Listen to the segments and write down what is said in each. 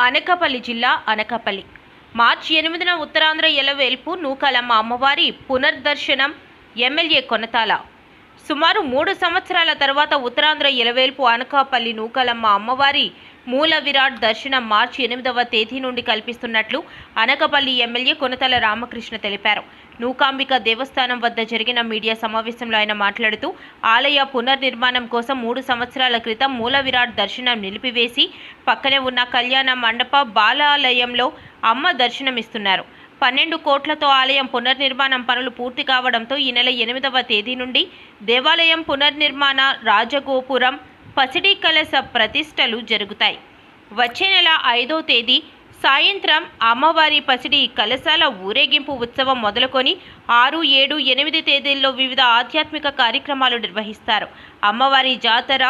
అనకాపల్లి జిల్లా అనకాపల్లి మార్చి 8న ఉత్తరాంధ్ర ఎలవేల్పు నూకాలమ్మ అమ్మవారి పునర్దర్శనం ఎమ్మెల్యే కొనతాల. సుమారు 3 సంవత్సరాల తర్వాత ఉత్తరాంధ్ర ఎలవేల్పు అనకాపల్లి నూకాలమ్మ అమ్మవారి మూల విరాట్ దర్శనం మార్చి 8వ తేదీ నుండి కల్పిస్తున్నట్లు అనకాపల్లి ఎమ్మెల్యే కొనతాల రామకృష్ణ తెలిపారు. నూకాంబిక దేవస్థానం వద్ద జరిగిన మీడియా సమావేశంలో ఆయన మాట్లాడుతూ ఆలయ పునర్నిర్మాణం కోసం 3 సంవత్సరాల క్రితం మూల విరాట్ దర్శనం నిలిపివేసి పక్కనే ఉన్న కళ్యాణ మండప బాలాలయంలో అమ్మ దర్శనమిస్తున్నారు. 12 కోట్లతో ఆలయం పునర్నిర్మాణం పనులు పూర్తి కావడంతో ఈ నెల 8వ తేదీ నుండి దేవాలయం పునర్నిర్మాణ రాజగోపురం పసిడి కలశ ప్రతిష్టలు జరుగుతాయి. వచ్చే నెల 5వ తేదీ సాయంత్రం అమ్మవారి పసిడి కలశాల ఊరేగింపు ఉత్సవం మొదలుకొని 6, 7, 8 తేదీల్లో వివిధ ఆధ్యాత్మిక కార్యక్రమాలు నిర్వహిస్తారు. అమ్మవారి జాతర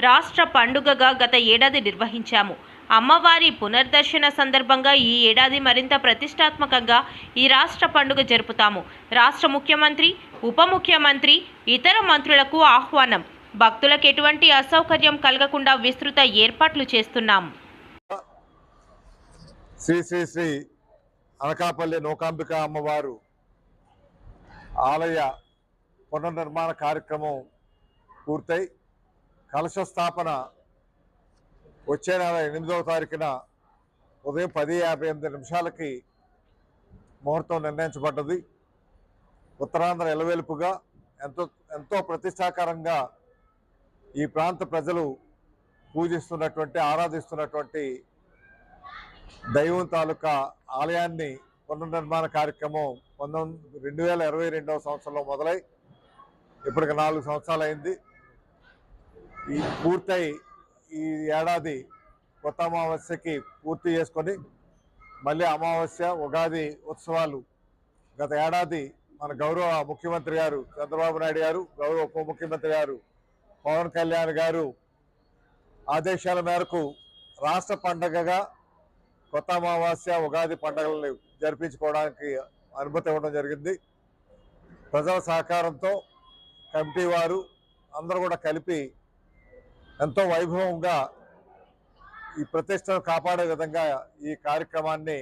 రాష్ట్ర పండుగగా గత ఏడాది నిర్వహించాము. అమ్మవారి పునర్దర్శన సందర్భంగా ఈ ఏడాది మరింత ప్రతిష్టాత్మకంగా ఈ రాష్ట్ర పండుగ జరుపుతాము. రాష్ట్ర ముఖ్యమంత్రి, ఉప ముఖ్యమంత్రి, ఇతర మంత్రులకు ఆహ్వానం. భక్తులకు ఎటువంటి అసౌకర్యం కలగకుండా విస్తృత ఏర్పాట్లు చేస్తున్నాం. శ్రీ శ్రీ శ్రీ అనకాపల్లి నూకాంబిక అమ్మవారు ఆలయ పునర్నిర్మాణ కార్యక్రమం పూర్తయి కలశ స్థాపన వచ్చే నెల 8వ తారీఖున ఉదయం 10:58 ముహూర్తం నిర్ణయించబడ్డది. ఉత్తరాంధ్ర ఎలవేల్పుగా ఎంతో ప్రతిష్టాకరంగా ఈ ప్రాంత ప్రజలు పూజిస్తున్నటువంటి, ఆరాధిస్తున్నటువంటి దైవం తాలూకా ఆలయాన్ని పునర్నిర్మాణ కార్యక్రమం 2022వ సంవత్సరంలో మొదలై ఇప్పటికి 4 సంవత్సరాలు అయింది. ఈ పూర్తయి ఈ ఏడాది కొత్త అమావాస్యకి పూర్తి చేసుకొని మళ్ళీ అమావాస్య, ఉగాది ఉత్సవాలు గత ఏడాది మన గౌరవ ముఖ్యమంత్రి గారు చంద్రబాబు నాయుడు గారు, గౌరవ ఉప ముఖ్యమంత్రి గారు పవన్ కళ్యాణ్ గారు ఆదేశాల మేరకు రాష్ట్ర పండగగా కొత్త అమావాస్య, ఉగాది పండుగలను జరిపించుకోవడానికి అనుమతి ఇవ్వడం జరిగింది. ప్రజల సహకారంతో కమిటీ వారు అందరూ కూడా కలిపి ఎంతో వైభవంగా ఈ ప్రతిష్టను కాపాడే విధంగా ఈ కార్యక్రమాన్ని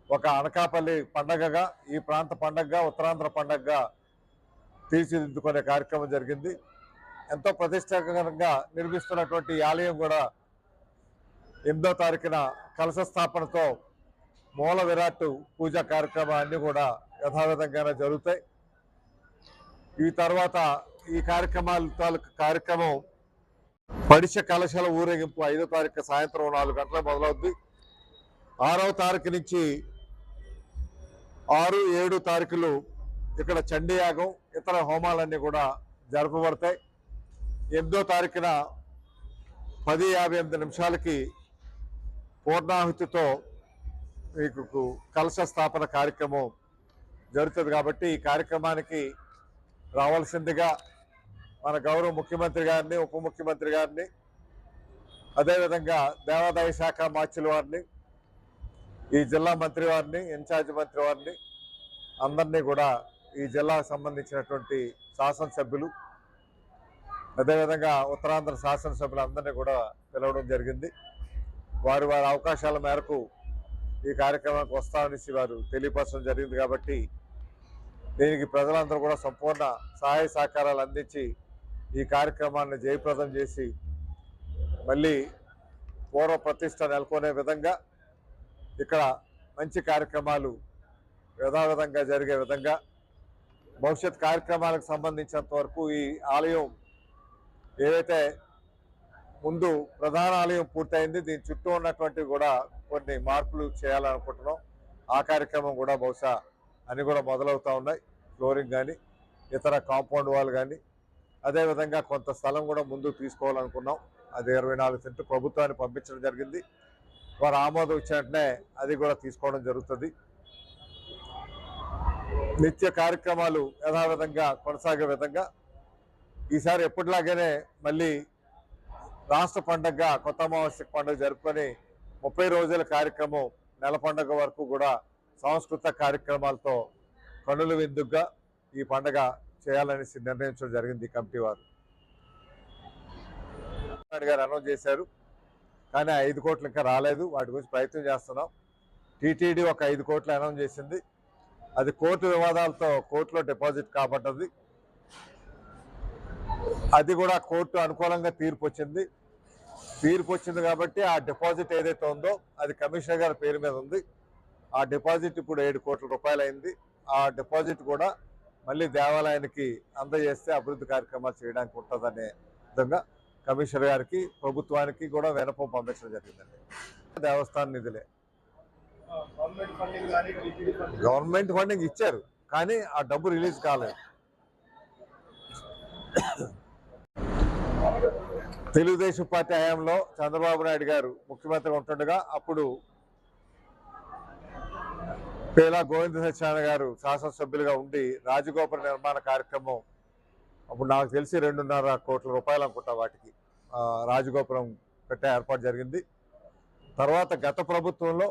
ఒక అనకాపల్లి పండగగా, ఈ ప్రాంత పండగగా, ఉత్తరాంధ్ర పండగగా తీర్చిదిద్దుకునే కార్యక్రమం జరిగింది. ఎంతో ప్రతిష్టాకరంగా నిర్మిస్తున్నటువంటి ఈ ఆలయం కూడా 8వ తారీఖున కలశ స్థాపనతో మూల విరాట్ పూజా కార్యక్రమాలన్నీ కూడా యథావిధంగానే జరుగుతాయి. ఈ తర్వాత ఈ కార్యక్రమం పడిశ కలశాల ఊరేగింపు 5వ తారీఖు సాయంత్రం 4 గంటలకు మొదలవుద్ది. 6వ తారీఖు నుంచి 6, 7 తారీఖులు ఇక్కడ చండీయాగం, ఇతర హోమాలన్నీ కూడా జరపబడతాయి. 8వ తారీఖున 10:58 పూర్ణాహుతితో మీకు కలశ స్థాపన కార్యక్రమం జరుగుతుంది. కాబట్టి ఈ కార్యక్రమానికి రావాల్సిందిగా మన గౌరవ ముఖ్యమంత్రి గారిని, ఉప ముఖ్యమంత్రి గారిని, అదేవిధంగా దేవాదాయ శాఖ మార్చుల వారిని, ఈ జిల్లా మంత్రి వారిని, ఇన్ఛార్జ్ మంత్రి వారిని అందరినీ కూడా ఈ జిల్లాకు సంబంధించినటువంటి శాసనసభ్యులు, అదేవిధంగా ఉత్తరాంధ్ర శాసనసభ్యులు అందరినీ కూడా పిలవడం జరిగింది. వారి అవకాశాల మేరకు ఈ కార్యక్రమానికి వస్తామనేసి వారు తెలియపరచడం జరిగింది. కాబట్టి దీనికి ప్రజలందరూ కూడా సంపూర్ణ సహాయ సహకారాలు అందించి ఈ కార్యక్రమాన్ని జయప్రదం చేసి మళ్ళీ పూర్వ ప్రతిష్ట నెలకొనే విధంగా, ఇక్కడ మంచి కార్యక్రమాలు యథావిధంగా జరిగే విధంగా, భవిష్యత్ కార్యక్రమాలకు సంబంధించినంత వరకు ఈ ఆలయం ఏదైతే ముందు ప్రధాన ఆలయం పూర్తయింది, దీని చుట్టూ ఉన్నటువంటి కూడా కొన్ని మార్పులు చేయాలనుకుంటున్నాం. ఆ కార్యక్రమం కూడా బహుశా అన్నీ కూడా మొదలవుతూ ఉన్నాయి. ఫ్లోరింగ్ కానీ, ఇతర కాంపౌండ్ వాల్ కానీ, అదేవిధంగా కొంత స్థలం కూడా ముందు తీసుకోవాలనుకున్నాం. అది 24 సెంట్లు ప్రభుత్వాన్ని పంపించడం జరిగింది. వారు ఆమోదం ఇచ్చినట్టునే అది కూడా తీసుకోవడం జరుగుతుంది. నిత్య కార్యక్రమాలు యథావిధంగా కొనసాగే విధంగా ఈసారి ఎప్పటిలాగానే మళ్ళీ రాష్ట్ర పండగగా కొత్త అమావాస్య పండుగ జరుపుకొని 30 రోజుల కార్యక్రమం, నెల పండుగ వరకు కూడా సాంస్కృతిక కార్యక్రమాలతో కనుల విందుగా ఈ పండుగ చేయాలనేసి నిర్ణయించడం జరిగింది. కమిటీ వారు అనౌన్స్ చేశారు. కానీ ఆ 5 కోట్లు ఇంకా రాలేదు. వాటి గురించి ప్రయత్నం చేస్తున్నాం. టీటీడీ ఒక 5 కోట్లు అనౌన్స్ చేసింది. అది కోర్టు వివాదాలతో కోర్టులో డిపాజిట్ కాబడ్డది. అది కూడా కోర్టు అనుకూలంగా తీర్పు వచ్చింది. కాబట్టి ఆ డిపాజిట్ ఏదైతే ఉందో అది కమిషనర్ గారి పేరు మీద ఉంది. ఆ డిపాజిట్ ఇప్పుడు 7 కోట్ల రూపాయలు అయింది. ఆ డిపాజిట్ కూడా మళ్ళీ దేవాలయానికి అందజేస్తే అభివృద్ధి కార్యక్రమాలు చేయడానికి ఉంటుందనే విధంగా కమిషనర్ గారికి ప్రభుత్వానికి కూడా వినపం పంపించడం జరిగిందండి. దేవస్థాన నిధులే గవర్నమెంట్ ఫండింగ్ ఇచ్చారు, కానీ ఆ డబ్బు రిలీజ్ కాలేదు. తెలుగుదేశం పార్టీ హయాంలో చంద్రబాబు నాయుడు గారు ముఖ్యమంత్రిగా ఉంటుండగా అప్పుడు పేలా గోవింద సత్యనారాయణ గారు శాసనసభ్యులుగా ఉండి రాజగోపుర నిర్మాణ కార్యక్రమం అప్పుడు నాకు తెలిసి 2.5 కోట్ల రూపాయలు అనుకుంటా వాటికి రాజగోపురం కట్టే ఏర్పాటు జరిగింది. తర్వాత గత ప్రభుత్వంలో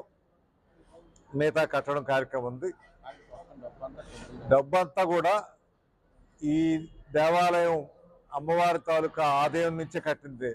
మిగతా కట్టడం కార్యక్రమం ఉంది. డబ్బంతా కూడా ఈ దేవాలయం అమ్మవారి తాలూకా ఆదాయం నుంచే కట్టింది